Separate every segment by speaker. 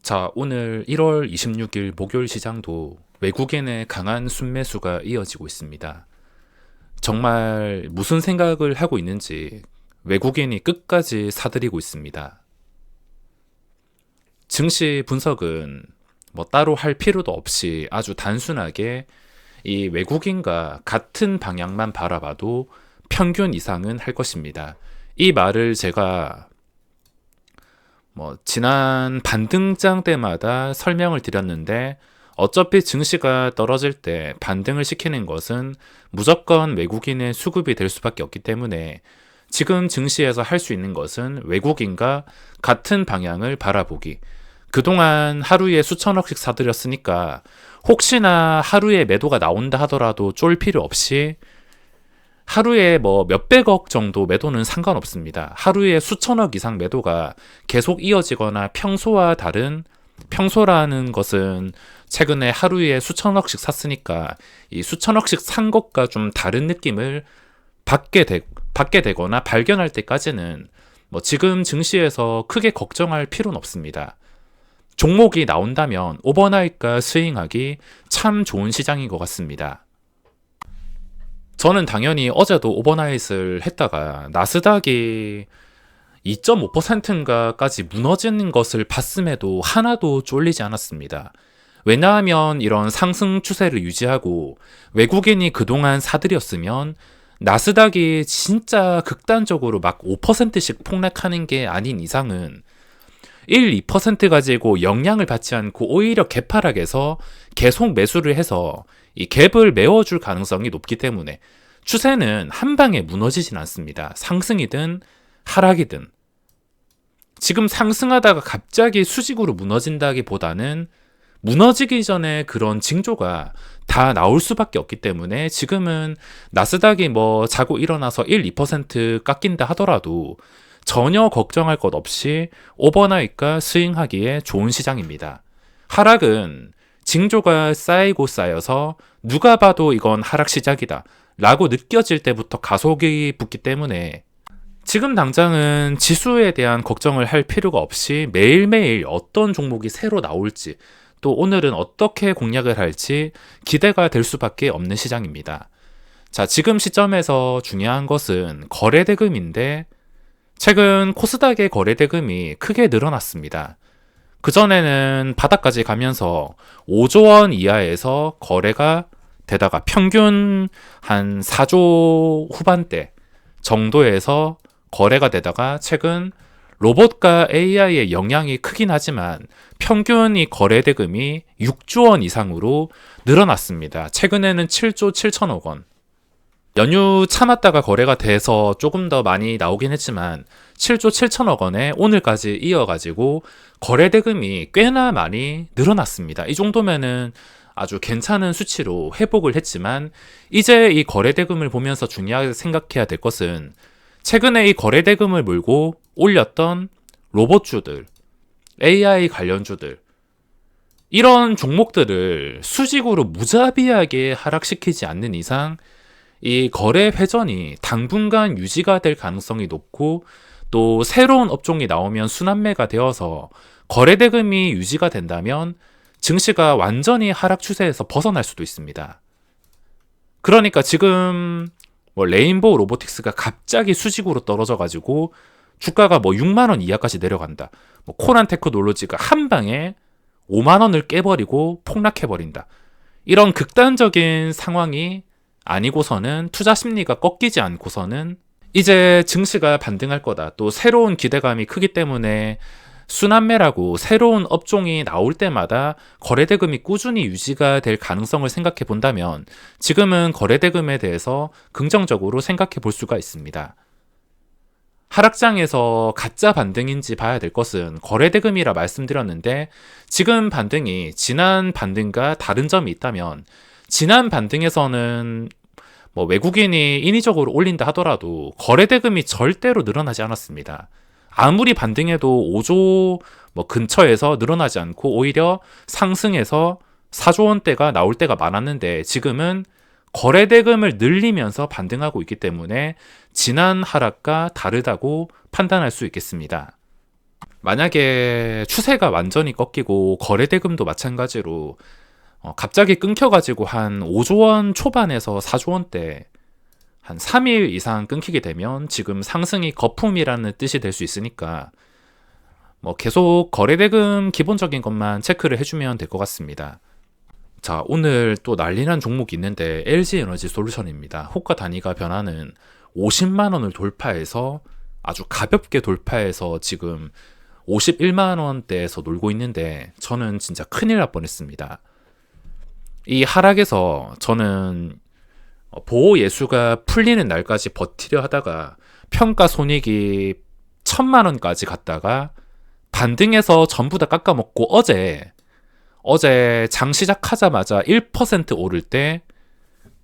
Speaker 1: 자, 오늘 1월 26일 목요일 시장도 외국인의 강한 순매수가 이어지고 있습니다. 정말 무슨 생각을 하고 있는지 외국인이 끝까지 사들이고 있습니다. 증시 분석은 따로 할 필요도 없이 아주 단순하게 이 외국인과 같은 방향만 바라봐도 평균 이상은 할 것입니다. 이 말을 제가 지난 반등장 때마다 설명을 드렸는데, 어차피 증시가 떨어질 때 반등을 시키는 것은 무조건 외국인의 수급이 될 수밖에 없기 때문에 지금 증시에서 할 수 있는 것은 외국인과 같은 방향을 바라보기. 그동안 하루에 수천억씩 사들였으니까 혹시나 하루에 매도가 나온다 하더라도 쫄 필요 없이 하루에 몇백억 정도 매도는 상관없습니다. 하루에 수천억 이상 매도가 계속 이어지거나 평소와 다른, 평소라는 것은 최근에 하루에 수천억씩 샀으니까 이 수천억씩 산 것과 좀 다른 느낌을 받게 되거나 발견할 때까지는 지금 증시에서 크게 걱정할 필요는 없습니다. 종목이 나온다면 오버나잇과 스윙하기 참 좋은 시장인 것 같습니다. 저는 당연히 어제도 오버나잇을 했다가 나스닥이 2.5%인가까지 무너지는 것을 봤음에도 하나도 쫄리지 않았습니다. 왜냐하면 이런 상승 추세를 유지하고 외국인이 그동안 사들였으면 나스닥이 진짜 극단적으로 막 5%씩 폭락하는 게 아닌 이상은 1, 2% 가지고 영향을 받지 않고 오히려 개파락에서 계속 매수를 해서 이 갭을 메워줄 가능성이 높기 때문에 추세는 한 방에 무너지진 않습니다. 상승이든 하락이든. 지금 상승하다가 갑자기 수직으로 무너진다기보다는 무너지기 전에 그런 징조가 다 나올 수밖에 없기 때문에 지금은 나스닥이 자고 일어나서 1, 2% 깎인다 하더라도 전혀 걱정할 것 없이 오버나잇과 스윙하기에 좋은 시장입니다. 하락은 징조가 쌓이고 쌓여서 누가 봐도 이건 하락 시작이다 라고 느껴질 때부터 가속이 붙기 때문에 지금 당장은 지수에 대한 걱정을 할 필요가 없이 매일매일 어떤 종목이 새로 나올지, 또 오늘은 어떻게 공략을 할지 기대가 될 수밖에 없는 시장입니다. 자, 지금 시점에서 중요한 것은 거래대금인데, 최근 코스닥의 거래대금이 크게 늘어났습니다. 그전에는 바닥까지 가면서 5조 원 이하에서 거래가 되다가 평균 한 4조 후반대 정도에서 거래가 되다가 최근 로봇과 AI의 영향이 크긴 하지만 평균 이 거래대금이 6조 원 이상으로 늘어났습니다. 최근에는 7조 7천억 원. 연휴 참았다가 거래가 돼서 조금 더 많이 나오긴 했지만 7조 7천억 원에 오늘까지 이어가지고 거래대금이 꽤나 많이 늘어났습니다. 이 정도면은 아주 괜찮은 수치로 회복을 했지만 이제 이 거래대금을 보면서 중요하게 생각해야 될 것은 최근에 이 거래대금을 몰고 올렸던 로봇주들, AI 관련주들, 이런 종목들을 수직으로 무자비하게 하락시키지 않는 이상 이 거래 회전이 당분간 유지가 될 가능성이 높고, 또 새로운 업종이 나오면 순환매가 되어서 거래대금이 유지가 된다면 증시가 완전히 하락 추세에서 벗어날 수도 있습니다. 그러니까 지금 레인보우 로보틱스가 갑자기 수직으로 떨어져가지고 주가가 6만 원 이하까지 내려간다. 코난 테크놀로지가 한 방에 5만 원을 깨버리고 폭락해버린다. 이런 극단적인 상황이 아니고서는, 투자 심리가 꺾이지 않고서는 이제 증시가 반등할 거다, 또 새로운 기대감이 크기 때문에 순환매라고 새로운 업종이 나올 때마다 거래대금이 꾸준히 유지가 될 가능성을 생각해 본다면 지금은 거래대금에 대해서 긍정적으로 생각해 볼 수가 있습니다. 하락장에서 가짜 반등인지 봐야 될 것은 거래대금이라 말씀드렸는데, 지금 반등이 지난 반등과 다른 점이 있다면 지난 반등에서는 외국인이 인위적으로 올린다 하더라도 거래대금이 절대로 늘어나지 않았습니다. 아무리 반등해도 5조 근처에서 늘어나지 않고 오히려 상승해서 4조 원대가 나올 때가 많았는데, 지금은 거래대금을 늘리면서 반등하고 있기 때문에 지난 하락과 다르다고 판단할 수 있겠습니다. 만약에 추세가 완전히 꺾이고 거래대금도 마찬가지로 갑자기 끊겨가지고 한 5조 원 초반에서 4조 원대 한 3일 이상 끊기게 되면 지금 상승이 거품이라는 뜻이 될 수 있으니까 뭐 계속 거래대금 기본적인 것만 체크를 해주면 될 것 같습니다. 자, 오늘 또 난리난 종목이 있는데 LG에너지 솔루션입니다. 호가 단위가 변화는 50만 원을 돌파해서 아주 가볍게 돌파해서 지금 51만 원대에서 놀고 있는데 저는 진짜 큰일 날 뻔했습니다. 이 하락에서 저는 보호 예수가 풀리는 날까지 버티려 하다가 평가 손익이 1000만 원까지 갔다가 반등해서 전부 다 깎아먹고 어제 장 시작하자마자 1% 오를 때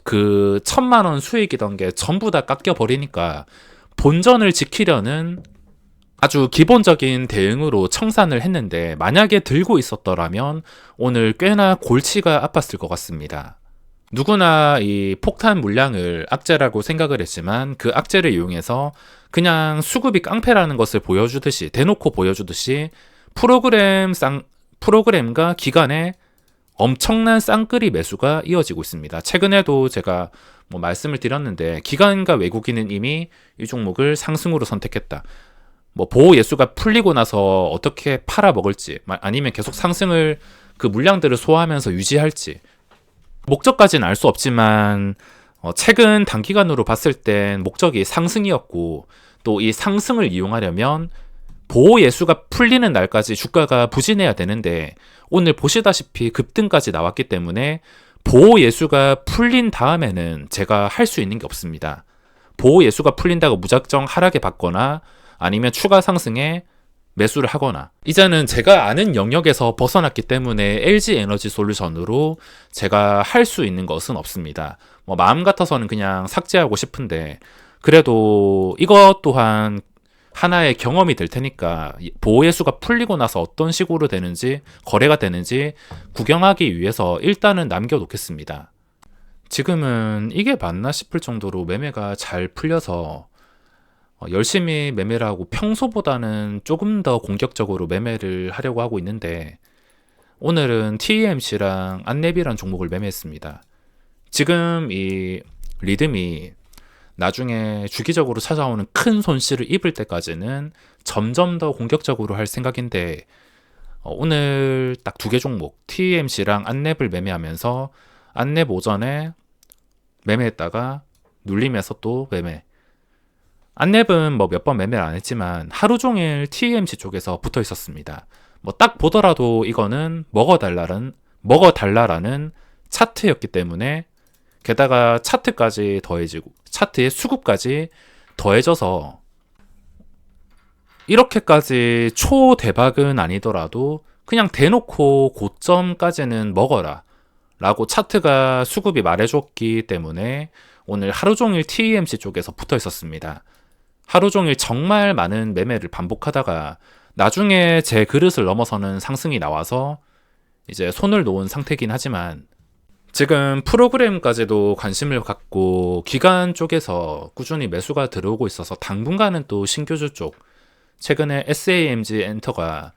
Speaker 1: 그 1000만 원 수익이던 게 전부 다 깎여버리니까 본전을 지키려는 아주 기본적인 대응으로 청산을 했는데 만약에 들고 있었더라면 오늘 꽤나 골치가 아팠을 것 같습니다. 누구나 이 폭탄 물량을 악재라고 생각을 했지만 그 악재를 이용해서 그냥 수급이 깡패라는 것을 보여주듯이 대놓고 보여주듯이 프로그램과 기간에 엄청난 쌍끌이 매수가 이어지고 있습니다. 최근에도 제가 뭐 말씀을 드렸는데 기관과 외국인은 이미 이 종목을 상승으로 선택했다. 뭐 보호 예수가 풀리고 나서 어떻게 팔아먹을지 아니면 계속 상승을 그 물량들을 소화하면서 유지할지 목적까지는 알 수 없지만 최근 단기간으로 봤을 땐 목적이 상승이었고 또 이 상승을 이용하려면 보호 예수가 풀리는 날까지 주가가 부진해야 되는데 오늘 보시다시피 급등까지 나왔기 때문에 보호 예수가 풀린 다음에는 제가 할 수 있는 게 없습니다. 보호 예수가 풀린다고 무작정 하락에 받거나 아니면 추가 상승에 매수를 하거나 이제는 제가 아는 영역에서 벗어났기 때문에 LG 에너지 솔루션으로 제가 할 수 있는 것은 없습니다. 뭐 마음 같아서는 그냥 삭제하고 싶은데 그래도 이것 또한 하나의 경험이 될 테니까 보호예수가 풀리고 나서 어떤 식으로 되는지 거래가 되는지 구경하기 위해서 일단은 남겨놓겠습니다. 지금은 이게 맞나 싶을 정도로 매매가 잘 풀려서 열심히 매매를 하고 평소보다는 조금 더 공격적으로 매매를 하려고 하고 있는데 오늘은 TEMC랑 안랩이란 종목을 매매했습니다. 지금 이 리듬이 나중에 주기적으로 찾아오는 큰 손실을 입을 때까지는 점점 더 공격적으로 할 생각인데 오늘 딱 2개 종목 TEMC랑 안랩을 매매하면서 안랩 오전에 매매했다가 눌림에서 또 매매 안랩은 뭐 몇 번 매매를 안 했지만 하루 종일 TEMC 쪽에서 붙어 있었습니다. 뭐 딱 보더라도 이거는 먹어달라라는 차트였기 때문에 게다가 차트까지 더해지고 차트의 수급까지 더해져서 이렇게까지 초대박은 아니더라도 그냥 대놓고 고점까지는 먹어라 라고 차트가 수급이 말해줬기 때문에 오늘 하루 종일 TEMC 쪽에서 붙어 있었습니다. 하루 종일 정말 많은 매매를 반복하다가 나중에 제 그릇을 넘어서는 상승이 나와서 이제 손을 놓은 상태긴 하지만 지금 프로그램까지도 관심을 갖고 기관 쪽에서 꾸준히 매수가 들어오고 있어서 당분간은 또 신규주 쪽 최근에 SAMG 엔터가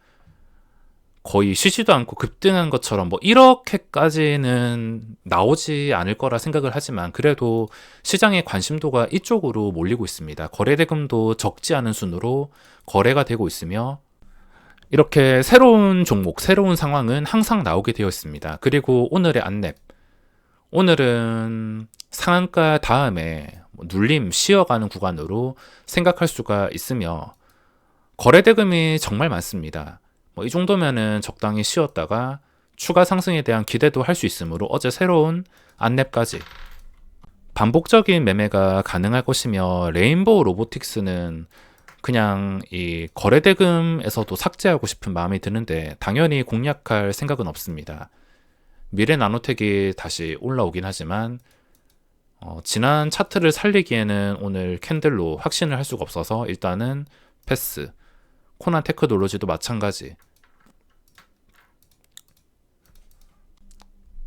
Speaker 1: 거의 쉬지도 않고 급등한 것처럼 뭐 이렇게까지는 나오지 않을 거라 생각을 하지만 그래도 시장의 관심도가 이쪽으로 몰리고 있습니다. 거래대금도 적지 않은 순으로 거래가 되고 있으며 이렇게 새로운 종목, 새로운 상황은 항상 나오게 되어 있습니다. 그리고 오늘의 안랩 오늘은 상한가 다음에 눌림 쉬어가는 구간으로 생각할 수가 있으며 거래대금이 정말 많습니다. 이 정도면은 적당히 쉬었다가 추가 상승에 대한 기대도 할 수 있으므로 어제 새로운 안랩까지 반복적인 매매가 가능할 것이며 레인보우 로보틱스는 그냥 이 거래대금에서도 삭제하고 싶은 마음이 드는데 당연히 공략할 생각은 없습니다. 미래 나노텍이 다시 올라오긴 하지만 지난 차트를 살리기에는 오늘 캔들로 확신을 할 수가 없어서 일단은 패스. 코난 테크놀로지도 마찬가지.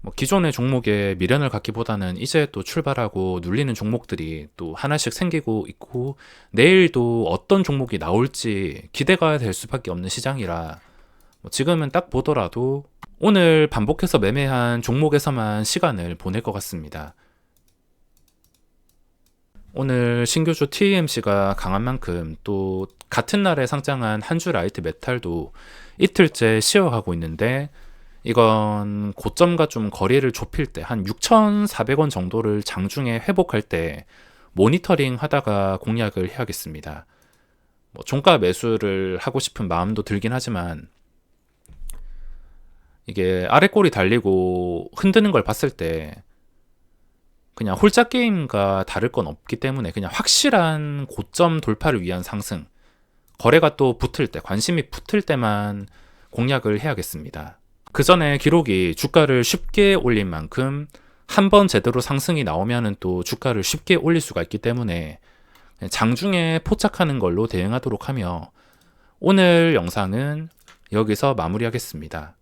Speaker 1: 뭐 기존의 종목에 미련을 갖기보다는 이제 또 출발하고 눌리는 종목들이 또 하나씩 생기고 있고, 내일도 어떤 종목이 나올지 기대가 될 수밖에 없는 시장이라, 뭐 지금은 딱 보더라도 오늘 반복해서 매매한 종목에서만 시간을 보낼 것 같습니다. 오늘 신규주 TMC가 강한 만큼 또 같은 날에 상장한 한주라이트 메탈도 이틀째 시어가고 있는데, 이건 고점과 좀 거리를 좁힐 때 한 6,400원 정도를 장중에 회복할 때 모니터링 하다가 공략을 해야겠습니다. 뭐 종가 매수를 하고 싶은 마음도 들긴 하지만, 이게 아랫골이 달리고 흔드는 걸 봤을 때 그냥 홀짝 게임과 다를 건 없기 때문에 그냥 확실한 고점 돌파를 위한 상승, 거래가 또 붙을 때, 관심이 붙을 때만 공략을 해야겠습니다. 그 전에 기록이 주가를 쉽게 올린 만큼 한 번 제대로 상승이 나오면은 또 주가를 쉽게 올릴 수가 있기 때문에 장중에 포착하는 걸로 대응하도록 하며, 오늘 영상은 여기서 마무리하겠습니다.